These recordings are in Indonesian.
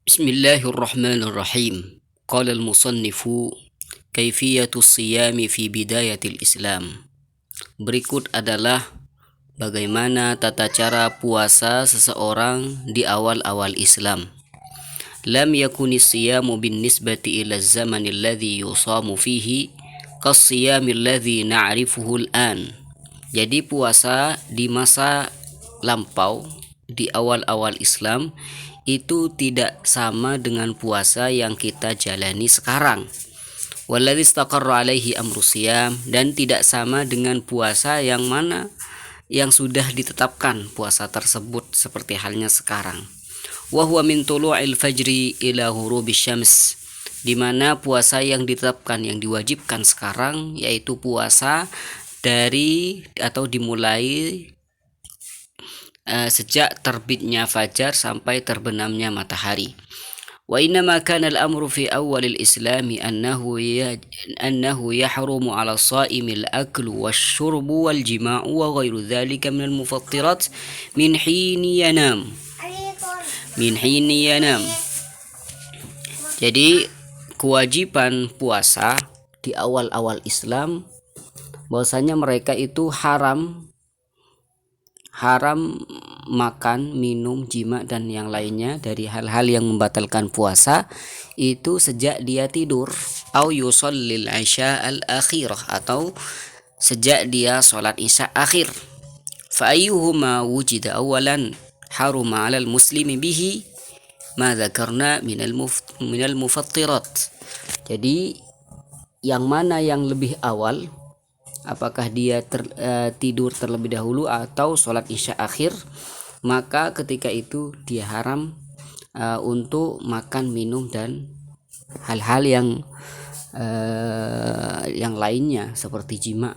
Bismillahirrahmanirrahim. Qala al-musannifu kaifiyatus siyami fi bidayatil Islam. Berikut adalah bagaimana tata cara puasa seseorang di awal-awal Islam. Lam yakunis siyamu bin nisbati ila zamanil ladzi yusamu fihi kas-siyamil ladzi na'rifuhu al-an. Jadi puasa di masa lampau di awal-awal Islam itu tidak sama dengan puasa yang kita jalani sekarang. Walladzi istaqarra alaihi amru siyam, dan tidak sama dengan puasa yang mana yang sudah ditetapkan puasa tersebut seperti halnya sekarang. Wa huwa min tulu'il fajri ila ghurubisy syams, di mana puasa yang ditetapkan yang diwajibkan sekarang yaitu puasa dari atau dimulai sejak terbitnya fajar sampai terbenamnya matahari. Wa innama kana al-amru fi awal al-islam annahu yahrumu 'ala as-sa'imi al-aklu wash-shurbu wal-jima'u wa ghairu dhalika min al-mufattirat min hini yanam. Jadi kewajiban puasa di awal-awal Islam bahwasanya mereka itu haram makan, minum, jima dan yang lainnya dari hal-hal yang membatalkan puasa itu sejak dia tidur, au yusallil isya al-akhirah, atau sejak dia salat isya akhir. Fa ayyuhuma wujida awalan haruma 'alal muslimi bihi ma dzakarna minal mufattirat. Jadi yang mana yang lebih awal, apakah dia tidur terlebih dahulu atau sholat isya akhir, maka ketika itu dia haram untuk makan, minum dan hal-hal yang lainnya seperti jima.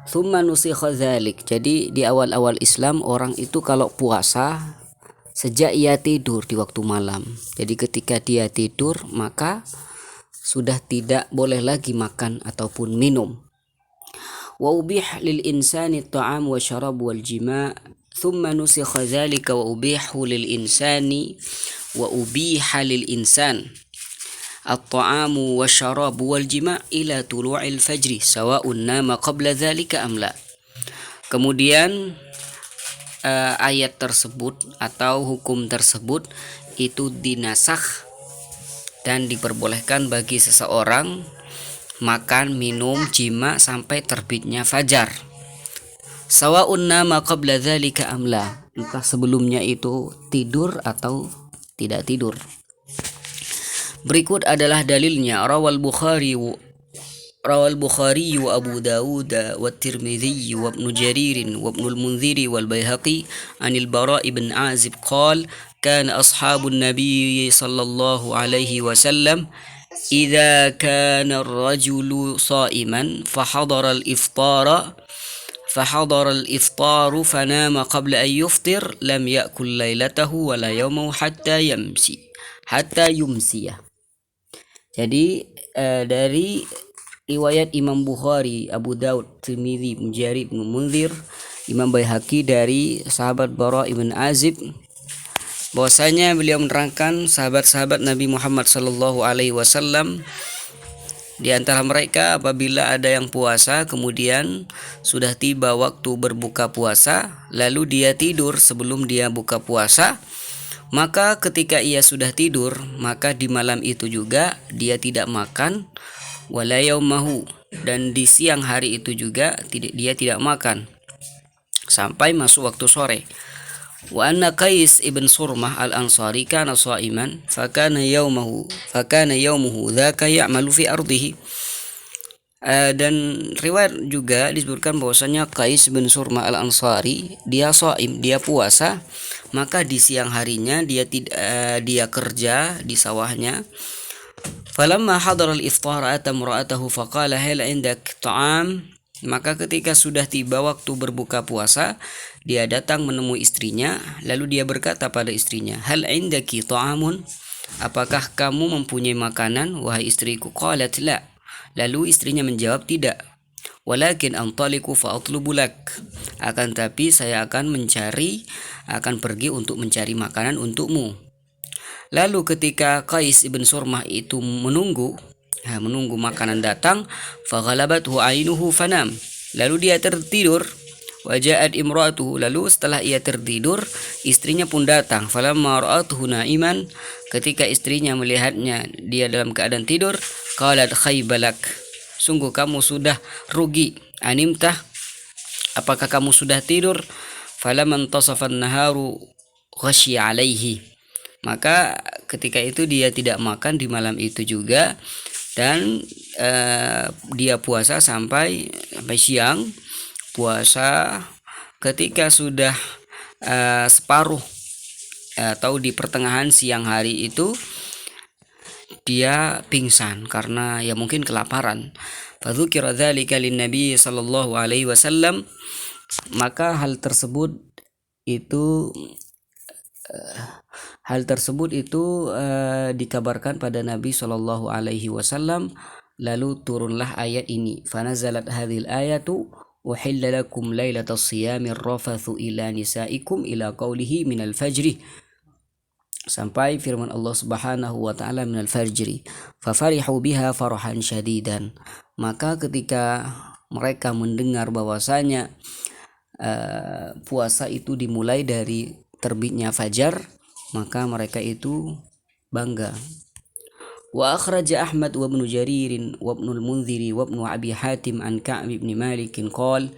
Tsumma nusikha dzalik. Jadi di awal-awal Islam orang itu kalau puasa sejak ia tidur di waktu malam. Jadi ketika dia tidur maka sudah tidak boleh lagi makan ataupun minum. Wa ubih lil insani at-ta'am wa syarab wal jima' thumma nusikha dzalika wa ubiha lil insani at-ta'am wa syarab wal jima' ila tulu'il fajri sawa'un nama qabla dzalika am la. Kemudian ayat tersebut atau hukum tersebut itu dinasakh dan diperbolehkan bagi seseorang makan, minum, jima sampai terbitnya fajar. Sawa'un nama qabla dzalika amla, entah sebelumnya itu tidur atau tidak tidur. Berikut adalah dalilnya. Rawal Bukhari wa Abu Dawud wa Tirmidzi wa Ibnu Jarir wa Ibnu al-Munziri wal Baihaqi anil Bara' ibn Azib qala كان أصحاب النبي صلى الله عليه وسلم إذا كان الرجل صائما فحضر الإفطار فنام قبل أن يفطر لم يأكل ليلته ولا يومه حتى يمسي. Jadi dari riwayat Imam Bukhari, Abu Daud, Tirmidzi, Ibnu Jarir, Ibnu Munzir, Imam Baihaqi dari sahabat Bara' ibn Azib bahwasanya beliau menerangkan sahabat-sahabat Nabi Muhammad sallallahu alaihi wasallam di antara mereka apabila ada yang puasa kemudian sudah tiba waktu berbuka puasa lalu dia tidur sebelum dia buka puasa, maka ketika ia sudah tidur maka di malam itu juga dia tidak makan wala yaumahu, dan di siang hari itu juga dia tidak makan sampai masuk waktu sore. Wa anna Qais ibn Surmah al-Ansari kana sha'iman fakana yawmuhu dzaka ya'malu fi ardihi. Dan riwayat juga disebutkan bahwasanya Qais bin Surmah al-Ansari dia shaim, dia puasa, maka di siang harinya dia kerja di sawahnya. Falamma hadara al-iftar ata imra'atahu faqala hal 'indak ta'am, maka ketika sudah tiba waktu berbuka puasa dia datang menemui istrinya, lalu dia berkata pada istrinya, hal indaki ta'amun, apakah kamu mempunyai makanan wahai istriku? Qalat la, lalu istrinya menjawab tidak. walakin antaliqu fa atlubu lak, akan tapi saya akan pergi untuk mencari makanan untukmu. Lalu ketika Qais ibn Surmah itu menunggu makanan datang, faghalabathu ainuhu fanam, lalu dia tertidur. Waja'at imra'atuhu, lalu setelah ia tertidur, istrinya pun datang. Falamma ra'atuhu na'iman, ketika istrinya melihatnya dia dalam keadaan tidur, qalat khaybalak, sungguh kamu sudah rugi. Animtah, apakah kamu sudah tidur? Falamman tasafan naharu ghasyiya alaihi, maka ketika itu dia tidak makan di malam itu juga, dan dia puasa sampai siang. Puasa ketika sudah separuh atau di pertengahan siang hari itu dia pingsan karena ya mungkin kelaparan. Fadzukira dzalika linnabi sallallahu alaihi wasallam, maka hal tersebut itu dikabarkan pada Nabi sallallahu alaihi wasallam. Lalu turunlah ayat ini, fanazalat hadhil ayatu uhilla lakum lailatas siyamir rafathu ila nisaikum ila qawlihi minal fajri, sampai firman Allah Subhanahu wa taala minal fajri fafarihu biha farahan syadidan. Maka ketika mereka mendengar bahwasanya puasa itu dimulai dari terbitnya fajar, maka mereka itu bangga. Wa akhraja Ahmad wa ibnu Jarir wa ibnu al-Munziri wa ibnu Abi Hatim an Ka'b ibn Malik qala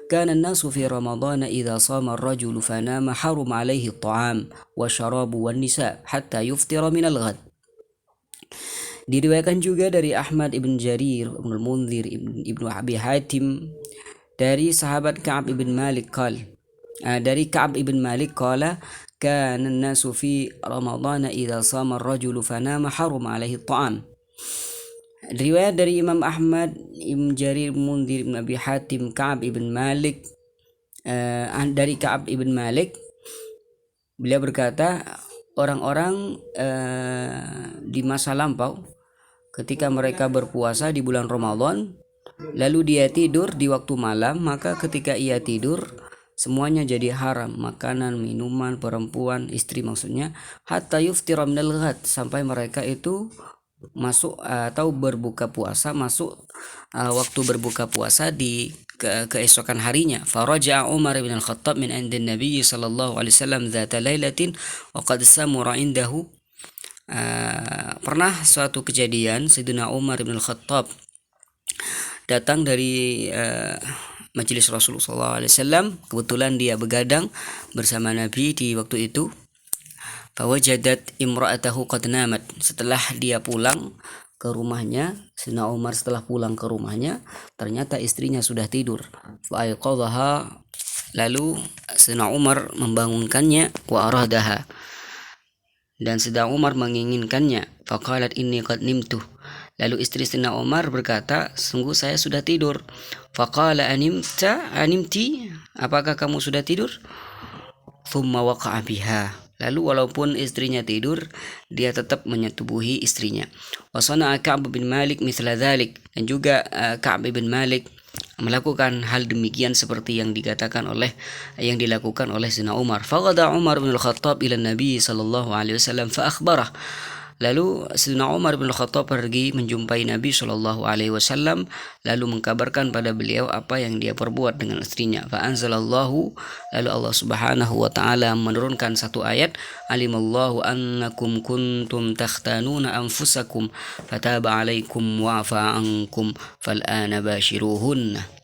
كان الناس في رمضان إذا صام الرجل فنام حرم عليه الطعام والشراب والنساء حتى يفطر من الغد. Diriwayatkan juga dari Ahmad ibn Jarir, Ibnu al-Munzir, Ibnu Abi Hatim dari sahabat Ka'b ibn Malik dari Ka'b ibn Malik qala kana an-nasu fi Ramadhan idza shama ar-rajulu fanama harum alaihi at-ta'am. Riwayat dari Imam Ahmad, Ibn Jarir, Munzir, Ibn Abi Hatim, Ka'b ibn Malik, dari Ka'b ibn Malik, beliau berkata orang-orang di masa lampau ketika mereka berpuasa di bulan Ramadan lalu dia tidur di waktu malam, maka ketika ia tidur semuanya jadi haram, makanan, minuman, perempuan, istri maksudnya, hatta yuftira minal ghad, sampai mereka itu masuk atau berbuka puasa, masuk waktu berbuka puasa di keesokan harinya. Faraja Umar bin Al-Khattab min indin Nabi sallallahu alaihi wasallam dzata lailatin wa qad samura indahu. Pernah suatu kejadian Sayyidina Umar bin Al-Khattab datang dari majelis Rasulullah SAW. Kebetulan dia begadang bersama Nabi di waktu itu. Fawajadat imra'atahu qad namat. Setelah dia pulang ke rumahnya, Sayyidina Umar setelah pulang ke rumahnya, ternyata istrinya sudah tidur. Fa'ayqadhaha, lalu Sayyidina Umar membangunkannya, wa aradaha, dan Sayyidina Umar menginginkannya. Faqalat inni qad nimtu. Lalu istri Sayyidina Umar berkata, sungguh saya sudah tidur. Faqala animti, apakah kamu sudah tidur? Thumma waqa'a biha. Lalu walaupun istrinya tidur, dia tetap menyetubuhi istrinya. Wa sana'a Ka'b bin Malik mithla dzalik, dan juga Ka'b bin Malik melakukan hal demikian seperti yang dilakukan oleh Sayyidina Umar. Faghada Umar bin Al-Khattab ila Nabi sallallahu alaihi wasallam fa akhbarah. Lalu Sayyidina Umar bin Khattab pergi menjumpai Nabi sallallahu alaihi wasallam, lalu mengkabarkan pada beliau apa yang dia perbuat dengan istrinya. Fa anzalallahu, lalu Allah Subhanahu wa taala menurunkan satu ayat, alimallahu annakum kuntum takhtanuna anfusakum fataba alaikum wa afa ankum fal'ana bashiruhunna.